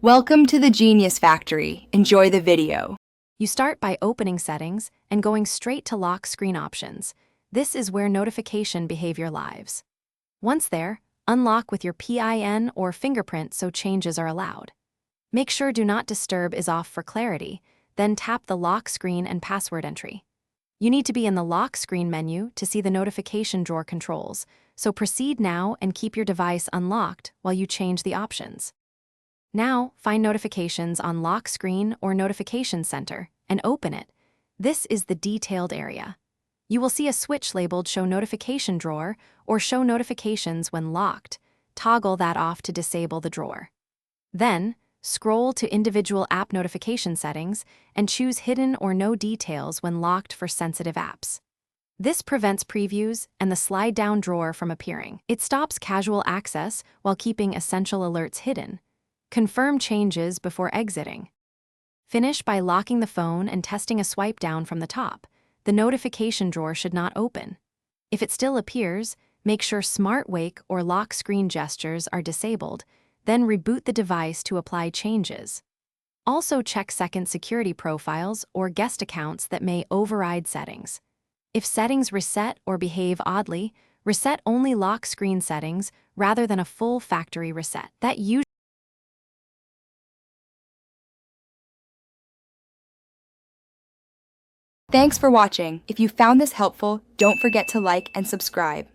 Welcome to the Genius Factory. Enjoy the video. You start by opening Settings and going straight to Lock Screen Options. This is where notification behavior lives. Once there, unlock with your PIN or fingerprint so changes are allowed. Make sure Do Not Disturb is off for clarity, then tap the lock screen and password entry. You need to be in the lock screen menu to see the notification drawer controls, so proceed now and keep your device unlocked while you change the options. Now, find Notifications on Lock Screen or Notification Center and open it. This is the detailed area. You will see a switch labeled Show Notification Drawer or Show Notifications when locked. Toggle that off to disable the drawer. Then, scroll to individual app notification settings and choose Hidden or No Details when locked for sensitive apps. This prevents previews and the slide-down drawer from appearing. It stops casual access while keeping essential alerts hidden. Confirm changes before exiting. Finish by locking the phone and testing a swipe down from the top. The notification drawer should not open. If it still appears, make sure Smart Wake or lock screen gestures are disabled, then reboot the device to apply changes. Also check second security profiles or guest accounts that may override settings. If settings reset or behave oddly, reset only lock screen settings rather than a full factory reset. Thanks for watching. If you found this helpful, don't forget to like and subscribe.